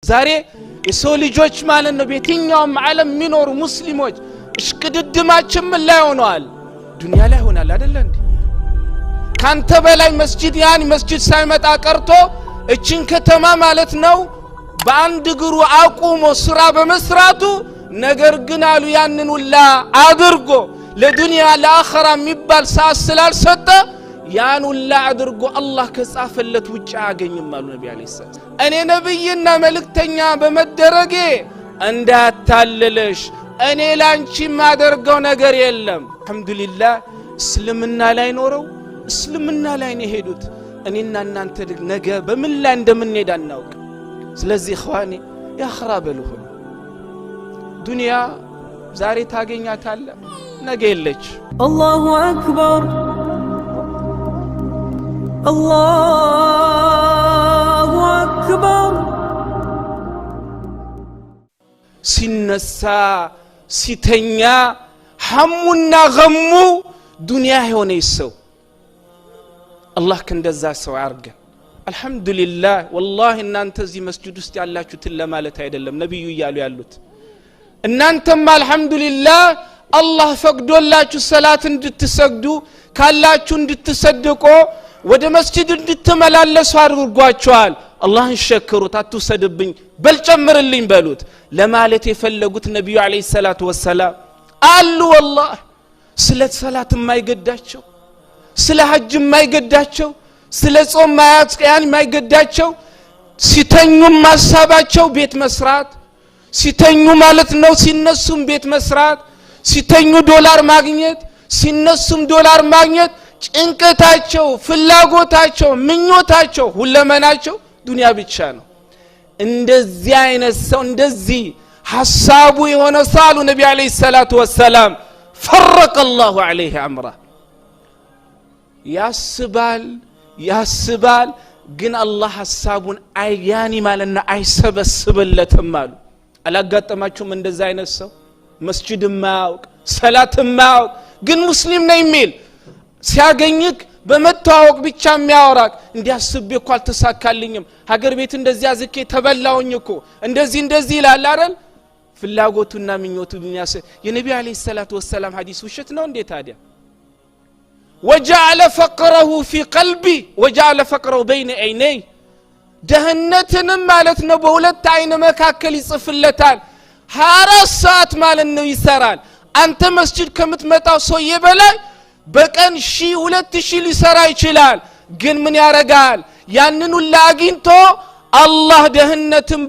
ዛሬ የሰው ልጆች ማለት ነው በየትኛውም ዓለም የሚኖሩ ሙስሊሞች እሽቅድድማችን ምን ላይ ሆነዋል? ዱንያ ላይ ሆናል አይደል እንዴ? ካንተ በላይ መስጂድ ያን መስጂድ ሳይመጣ ቀርቶ እቺን ከተማ ማለት ነው በአንድ እግሩ አቁሞ ስራ በመስራቱ ነገር ግን አሉ ያንን ሁላ አድርጎ ለዱንያ ለአኺራ የሚባል ሰዓት ስላልሰጠ ያን ሁላ አድርጎ አላህ ከጻፈለት ውጭ አያገኝም አሉ ነብዩ አለይሂ ሰላም። እኔ ነብይና መልእክተኛ በመደረጌ እንዳታለለሽ እኔ ላንቺ ማደርገው ነገር የለም። አልহামዱሊላህ እስልምና ላይ ኖረው እስልምና ላይ ነው ሄዱት። እኔና እናንተ ነገ በምን ላይ እንደምንሄድ አናውቅ። ስለዚህ ኢኽዋኒ ያኽራ በሉሁ ዱንያ ዛሬ ታገኛታለ ነገ የለች። አላሁ አክበር አላሁ አክበር። ሲነሳ ሲተኛ ሐሙና ገሙ ዱንያ የሆነ ሰው አላህ ከእንደዛ ሰው ያርገን። አልহামዱሊላህ ወላሂ እናንተ እዚህ መስጂድ ውስጥ ያላችሁትን ለማለት አይደለም ነብዩ ይያሉ ያሉት እናንተም አልহামዱሊላህ አላህ ፈቅዶላችሁ ሰላት እንድትሰግዱ ካላችሁ እንድትሰደቁ ወደ መስጂድ እንድትመላለሱ አድርጓችኋል። አላህን ሸክሩት አትሰድብኝ በልጨምርልኝ በሉት ለማለት የፈለጉት ነብዩ አለይሂ ሰላቱ ወሰላም አሉ። والله ስለ ሰላት የማይገዳቸው ስለ ሐጅ የማይገዳቸው ስለ ጾም ማያስቀያን የማይገዳቸው ሲተኙም ማሳባቸው ቤት መስራት ሲተኙ ማለት ነው ሲነሱም ቤት መስራት ሲተኙ ዶላር ማግኘት ሲነሱም ዶላር ማግኘት ጭንቀታቸው ፍላጎታቸው ምኞታቸው ሁለመናቸው ዱንያ ብቻ ነው። እንደዚህ አይነት ሰው እንደዚህ ሐሳቡ የሆነ ሳሉ ነብዩ አለይሂ ሰላቱ ወሰላም فرق الله عليه امره ያስባል ግን አላህ ሐሳቡን አያኒ ማለና አይሰበስብለትም አሉ። አላጋጠማችሁም እንደዛ አይነት ሰው መስጂድ ማያውቅ ሰላት ማያውቅ ግን ሙስሊም ነኝ የሚል ሲያገኝክ በመተዋወቅ ብቻ የሚያወራክ እንዲያስብ እኮ አልተሳካልኝም ሀገር ቤት እንደዚህ አዝኬ ተበላውኝ እኮ እንደዚህ ይላል አይደል? ፍላጎቱና ምኞቱ ቢያስ የነብዩ አለይሂ ሰላቱ ወሰላም ሐዲስ ውሸት ነው እንዴ ታዲያ? وجعل فقره في قلبي وجعل فقره بين عيني دهنتن ማለት ነው በሁለት አይነ መካከል ይጽፍለታል 24 ሰዓት ማለት ነው ይሰራል። አንተ መስጂድ ከምትመጣው ሰው የበላይ በቀን 1000-2000 ሊሰራ ይችላል። ግን ምን ያረጋል? ያንኑ ላግንቶ አላህ ደህነትን